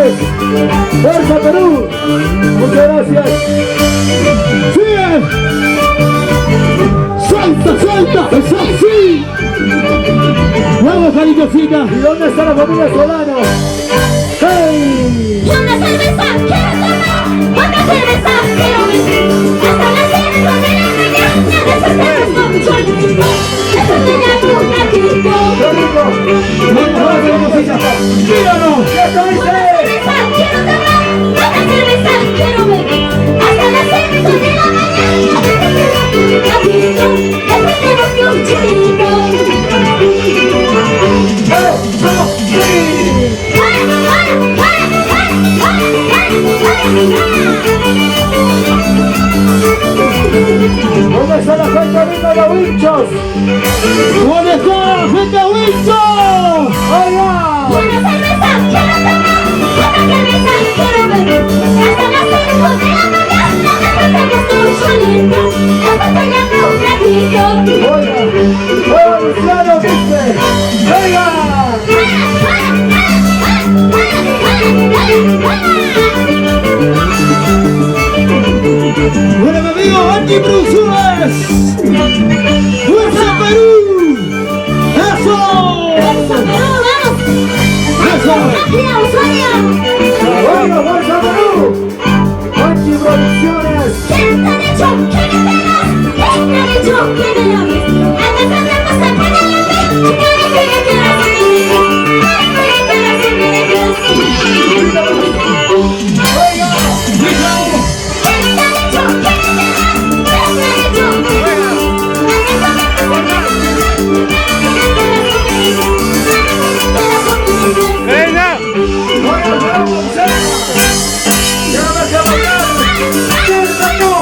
Producciones. ¡Fuerza Perú! Muchas gracias. ¡Sigue! ¡Suelta, suelta! ¡Es así! ¡Vamos, Cariñosita! ¿Y dónde está la familia Solano? ¡Hey! Una cerveza quiero tomar, otra cerveza quiero beber. Hasta las 5 de la mañana despertamos con mucho ritmo. Esto te llamo un ratito. ¡Qué rico! ¡Vamos, Cariñosita! ¡Tíralo! ¿Qué te dice? Una cerveza quiero tomar, otra cerveza quiero beber. Hasta las 5 de la mañana despertamos con un ratito. Despertamos con un chilito. ¿Dónde está la gente linda de Winchos? ¿Dónde está la gente de Winchos? ¡Vaya! Una cerveza quiero tomar, otra cerveza quiero beber. Hasta las 5 de la mañana despertamos con un chilito. Despertamos un ratito. ¡Oiga! ¡Oiga, Luciano, viste! ¡Venga! ¡Bueno, mi amigo Andy Producciones! ¡Fuerza Perú! ¡Eso! ¡Eso, Perú, vamos! ¡Eso! ¡Rápida, usuario! ¡Oiga, Fuerza Perú! ¡Anchi Producciones! ¿Quién te ha dicho que me pegas? ¿Quién te ha dicho que me llames? Antes hablamos de pañalame, chica de que quieras que me dejes. Ay, que quieras que me dejes. ¡Oiga! ¿Quién te ha dicho que me pegas? ¿Quién te ha dicho que me llames? Antes hablamos de pañalame, ¡Venga! ¡Oiga, vamos! ¡Llévame a bailar! ¡Suéltalo!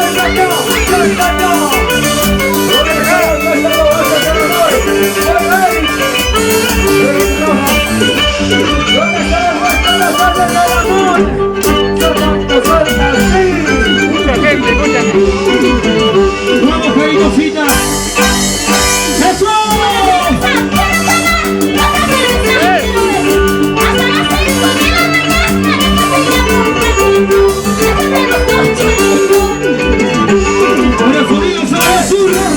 ¡Suéltalo! ¡Suéltalo! ¡Suéltalo! ¿Dónde está la vuelta de la tarde del amor? ¡Suéltalo! ¡Suéltalo! ¡Sí! Mucha gente, mucha gente. ¡Vamos, Cariñosita! ¡Eso! ¡Para el sonido se va a surrar!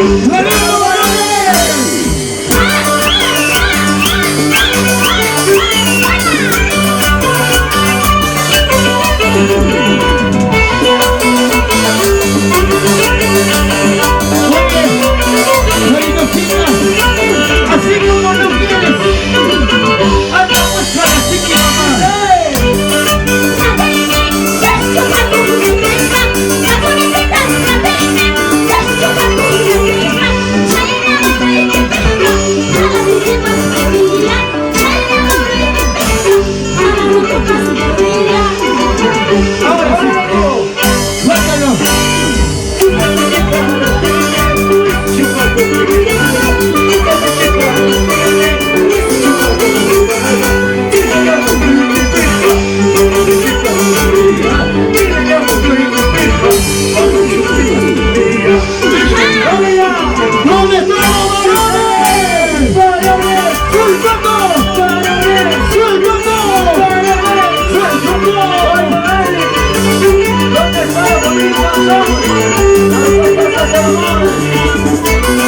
¡Arriba, varones! Así como no quieres, anda muestra la chiqui mamá. Ahora sí, suéltalo. ¿Dónde están los varones? ¡Varones! ¡Suéltalo! ¡Varones! ¡Suéltalo! ¡Varones! ¡Suéltalo! ¿Dónde está la bonita amor? ¿Dónde está el amor?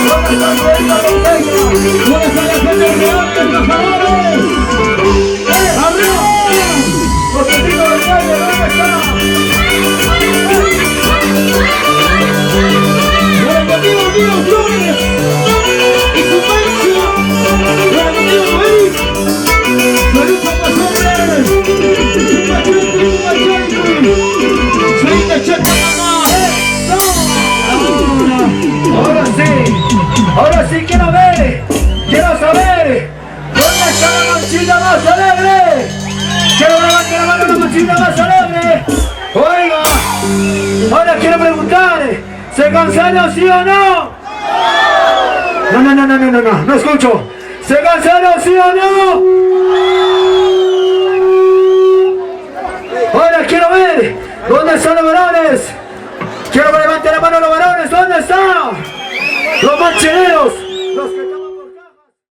¿Dónde está el bonito consejo? ¿Dónde está la gente real de los valores? ¡Arriba! Los testigos del calle, ¿dónde están? ¡Los enemigos míos, Flores! ¡Y su mancha! ¡Los enemigos Luis! ¡Salud a los hombres! ¡Soy de Checa, mamá! Ahora sí quiero ver, quiero saber, ¿dónde está la manchita más alegre? Quiero levantar la mano la manchita más alegre. Oiga, ahora quiero preguntar, ¿se cansaron sí o no? No escucho. ¿Se cansaron sí o no? Ahora quiero ver, ¿dónde están los varones? Quiero que levanten la mano los varones, ¿dónde están? Los mancheros.